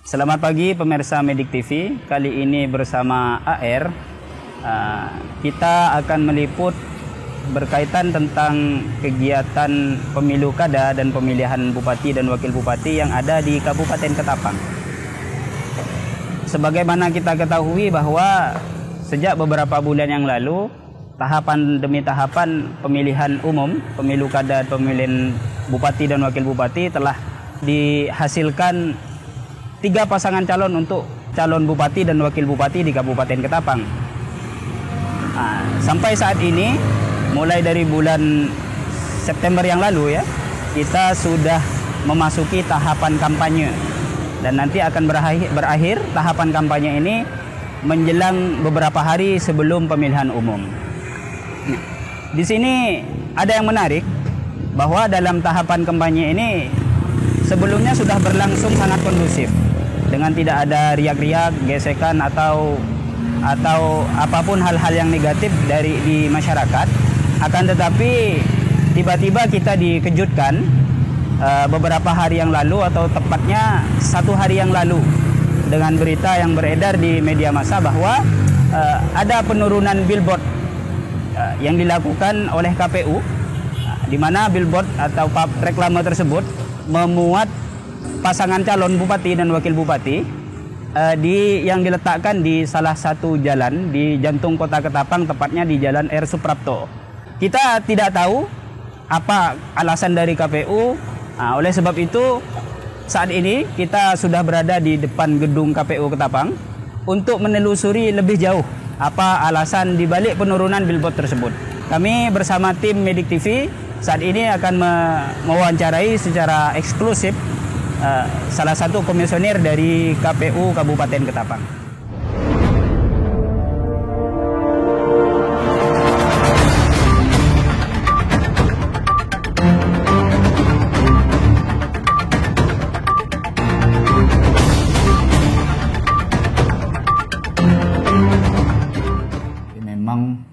Selamat pagi pemirsa Medik TV. Kali ini bersama AR kita akan meliput berkaitan tentang kegiatan pemilu kada dan pemilihan bupati dan wakil bupati yang ada di Kabupaten Ketapang. Sebagaimana kita ketahui bahwa sejak beberapa bulan yang lalu, tahapan demi tahapan pemilihan umum, pemilu kada, pemilihan bupati dan wakil bupati telah dihasilkan 3 pasangan calon untuk calon bupati dan wakil bupati di Kabupaten Ketapang. Sampai saat ini, mulai dari bulan September yang lalu ya, kita sudah memasuki tahapan kampanye dan nanti akan berakhir tahapan kampanye ini menjelang beberapa hari sebelum pemilihan umum. Nah, di sini ada yang menarik bahwa dalam tahapan kampanye ini sebelumnya sudah berlangsung sangat kondusif dengan tidak ada riak-riak, gesekan atau apapun hal-hal yang negatif di masyarakat. Akan tetapi tiba-tiba kita dikejutkan beberapa hari yang lalu, atau tepatnya 1 hari yang lalu, dengan berita yang beredar di media massa bahwa ada penurunan billboard yang dilakukan oleh KPU, di mana billboard atau reklame tersebut memuat pasangan calon bupati dan wakil bupati yang diletakkan di salah satu jalan di jantung kota Ketapang, tepatnya di Jalan R. Suprapto. Kita tidak tahu apa alasan dari KPU. Oleh sebab itu, saat ini kita sudah berada di depan gedung KPU Ketapang untuk menelusuri lebih jauh apa alasan dibalik penurunan billboard tersebut. Kami bersama tim Medik TV saat ini akan mewawancarai secara eksklusif salah satu komisioner dari KPU Kabupaten Ketapang. Memang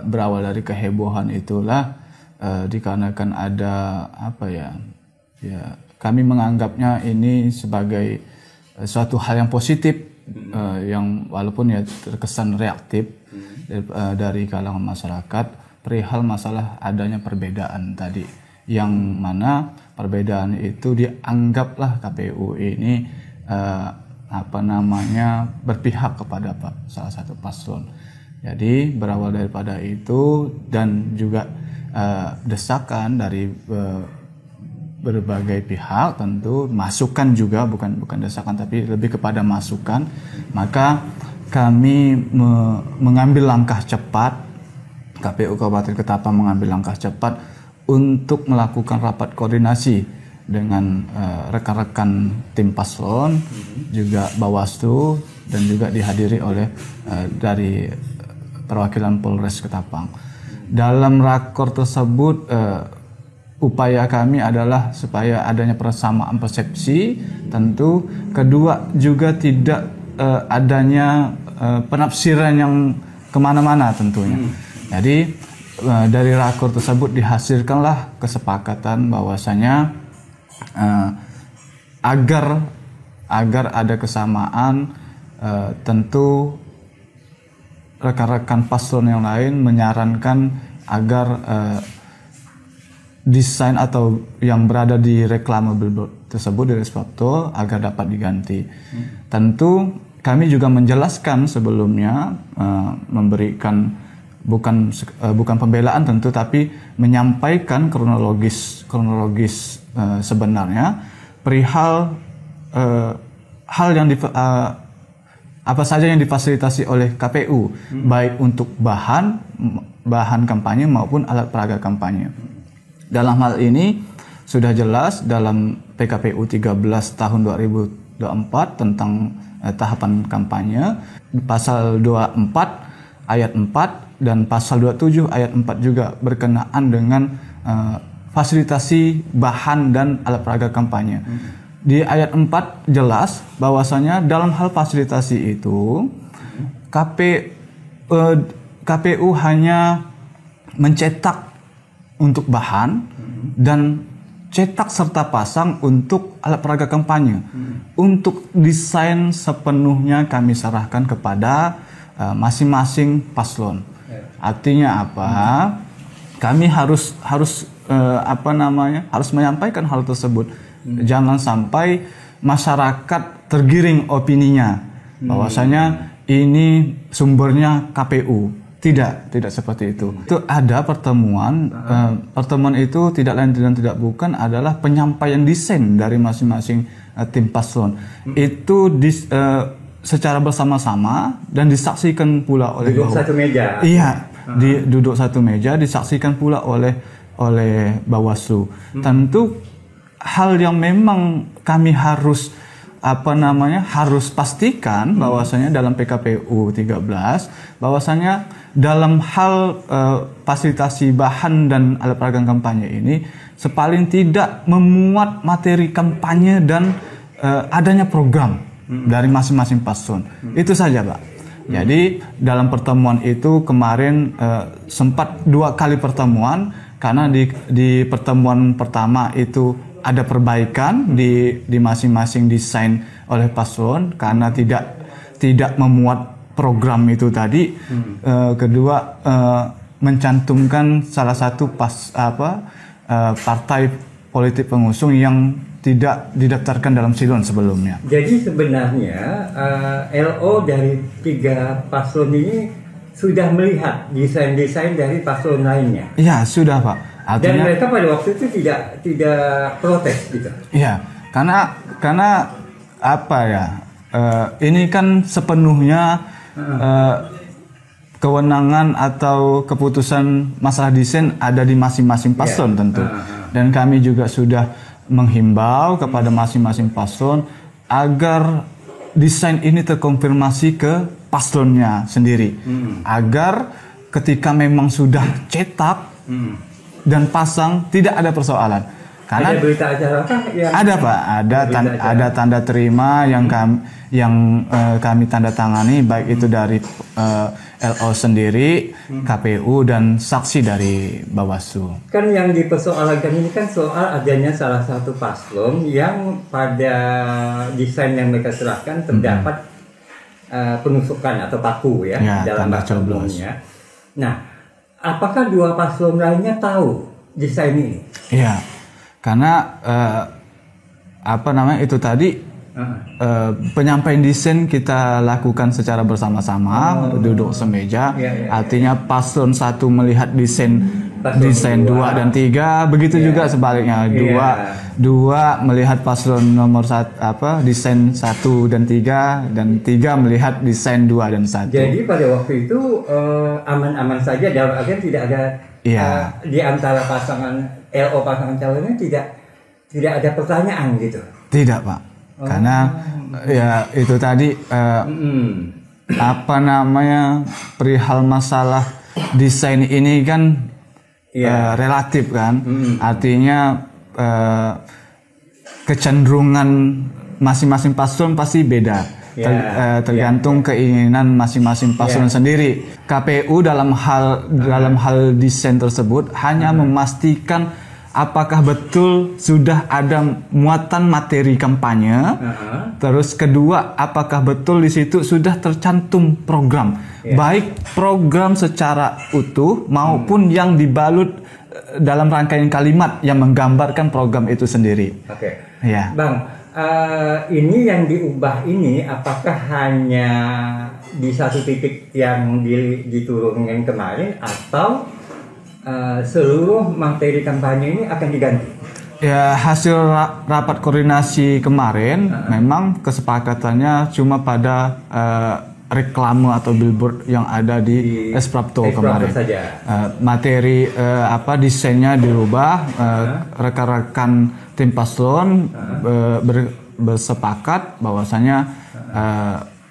berawal dari kehebohan itulah dikarenakan ada kami menganggapnya ini sebagai suatu hal yang positif, yang walaupun ya terkesan reaktif dari kalangan masyarakat perihal masalah adanya perbedaan tadi, yang mana perbedaan itu dianggaplah KPU ini berpihak kepada salah satu paslon. Jadi berawal daripada itu dan juga desakan dari berbagai pihak, tentu masukan juga, bukan desakan tapi lebih kepada masukan, maka kami mengambil langkah cepat, KPU Kabupaten Ketapang mengambil langkah cepat untuk melakukan rapat koordinasi dengan rekan-rekan tim paslon, juga Bawaslu, dan juga dihadiri oleh dari perwakilan Polres Ketapang. Dalam rakor tersebut upaya kami adalah supaya adanya persamaan persepsi, tentu kedua juga tidak adanya penafsiran yang kemana-mana tentunya. Jadi dari rakor tersebut dihasilkanlah kesepakatan bahwasanya agar ada kesamaan, tentu rekan-rekan paslon yang lain menyarankan agar desain atau yang berada di reklame billboard tersebut dari Suprapto agar dapat diganti. Tentu kami juga menjelaskan sebelumnya, memberikan bukan pembelaan tentu, tapi menyampaikan kronologis sebenarnya perihal hal yang apa saja yang difasilitasi oleh KPU, baik untuk bahan kampanye maupun alat peraga kampanye. Dalam hal ini sudah jelas dalam PKPU 13 tahun 2024 tentang tahapan kampanye, pasal 24 ayat 4 dan pasal 27 ayat 4 juga berkenaan dengan fasilitasi bahan dan alat peraga kampanye. Di ayat 4 jelas bahwasanya dalam hal fasilitasi itu KPU hanya mencetak untuk bahan dan cetak serta pasang untuk alat peraga kampanye. Untuk desain sepenuhnya kami serahkan kepada masing-masing paslon. Artinya apa? Kami harus harus menyampaikan hal tersebut. Jangan sampai masyarakat tergiring opininya bahwasanya ini sumbernya KPU. Tidak seperti itu. Itu ada pertemuan. Pertemuan itu tidak lain dan tidak bukan adalah penyampaian desain dari masing-masing tim paslon. Itu secara bersama-sama dan disaksikan pula oleh duduk satu meja. Iya, duduk satu meja disaksikan pula oleh Bawaslu. Tentu hal yang memang kami harus harus pastikan bahwasanya dalam PKPU 13 bahwasanya dalam hal fasilitasi bahan dan alat peraga kampanye ini sepaling tidak memuat materi kampanye dan adanya program dari masing-masing paslon. Itu saja, Pak. Jadi dalam pertemuan itu kemarin sempat 2 kali pertemuan karena di pertemuan pertama itu ada perbaikan di masing-masing desain oleh paslon karena tidak memuat program itu tadi. Kedua mencantumkan salah satu partai politik pengusung yang tidak didaftarkan dalam silon sebelumnya. Jadi sebenarnya LO dari 3 paslon ini sudah melihat desain-desain dari paslon lainnya. Iya, sudah, Pak. Artinya, dan mereka pada waktu itu tidak protes gitu. Iya, karena ini kan sepenuhnya kewenangan atau keputusan masalah desain ada di masing-masing paslon tentu. Dan kami juga sudah menghimbau kepada masing-masing paslon agar desain ini terkonfirmasi ke paslonnya sendiri, agar ketika memang sudah cetak dan pasang tidak ada persoalan. Karena ada berita acara apa? Ada, Pak. Ada tanda terima yang kami tanda tangani baik itu dari LO sendiri, KPU dan saksi dari Bawaslu. Kan yang dipersoalkan ini kan soal adanya salah satu paslon yang pada desain yang mereka serahkan terdapat penusukan atau paku ya dalam bahasa umumnya. Nah, apakah 2 paslon lainnya tahu desain ini? Iya, karena itu tadi penyampaian desain kita lakukan secara bersama-sama, duduk semeja. Artinya paslon 1 melihat desain 2 dan 3, begitu juga sebaliknya. Dua melihat paslon nomor 1 desain 1 dan 3 melihat desain 2 dan 1. Jadi pada waktu itu aman-aman saja, dalam artian tidak ada di antara pasangan LO pasangan calonnya tidak ada pertanyaan gitu. Tidak, Pak. Karena ya itu tadi perihal masalah desain ini kan relatif kan. Artinya kecenderungan masing-masing paslon pasti beda. Tergantung keinginan masing-masing paslon sendiri. KPU dalam hal desain tersebut hanya memastikan apakah betul sudah ada muatan materi kampanye. Terus kedua, apakah betul di situ sudah tercantum program, baik program secara utuh maupun yang dibalut dalam rangkaian kalimat yang menggambarkan program itu sendiri. Oke. Ya. Bang, ini yang diubah ini apakah hanya di satu titik yang diturunkan kemarin atau seluruh materi kampanye ini akan diganti? Ya, hasil rapat koordinasi kemarin memang kesepakatannya cuma pada reklame atau billboard yang ada di Esprapto kemarin. Materi desainnya dirubah, rekan-rekan tim paslon bersepakat bahwasanya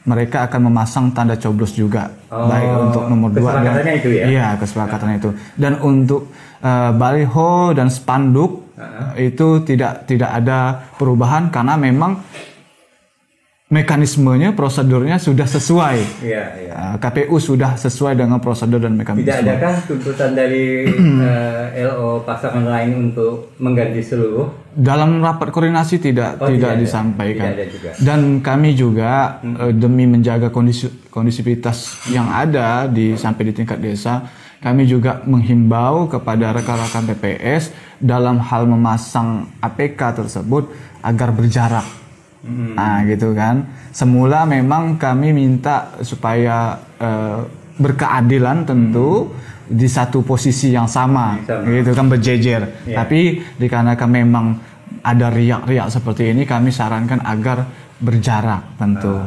mereka akan memasang tanda coblos juga, baik untuk nomor 2 dan itu ya? Iya, kesepakatannya itu. Dan untuk baliho dan spanduk itu tidak ada perubahan karena memang mekanismenya, prosedurnya sudah sesuai. Iya. KPU sudah sesuai dengan prosedur dan mekanisme. Tidak adakah tuntutan dari LO pasangan lain untuk mengganti seluruh? Dalam rapat koordinasi tidak disampaikan. Tidak ada juga. Dan kami juga demi menjaga kondisivitas yang ada sampai di tingkat desa, kami juga menghimbau kepada rekan-rekan PPS dalam hal memasang APK tersebut agar berjarak. Nah gitu kan. Semula memang kami minta supaya berkeadilan tentu di satu posisi yang sama. Gitu kan, berjejer. Tapi dikarenakan memang ada riak-riak seperti ini, kami sarankan agar berjarak tentu.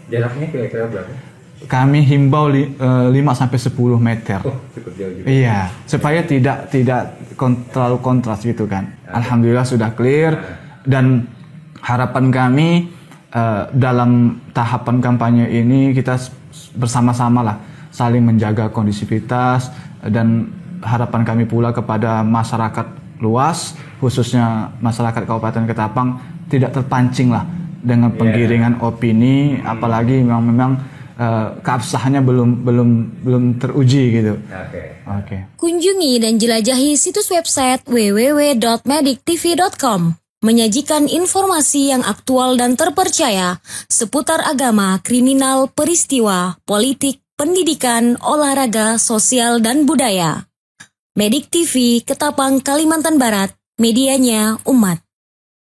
Jaraknya kira-kira berapa? Kami himbau 5-10 meter. Oh, cukup jauh juga. Iya, supaya tidak terlalu kontras gitu kan. Alhamdulillah sudah clear, dan harapan kami dalam tahapan kampanye ini kita bersama-sama lah saling menjaga kondisivitas, dan harapan kami pula kepada masyarakat luas, khususnya masyarakat Kabupaten Ketapang, tidak terpancing lah dengan penggiringan opini, apalagi memang keabsahannya belum teruji gitu. Oke. Kunjungi dan jelajahi situs website www.mediktv.com. Menyajikan informasi yang aktual dan terpercaya seputar agama, kriminal, peristiwa, politik, pendidikan, olahraga, sosial, dan budaya. Medik TV, Ketapang, Kalimantan Barat, medianya umat.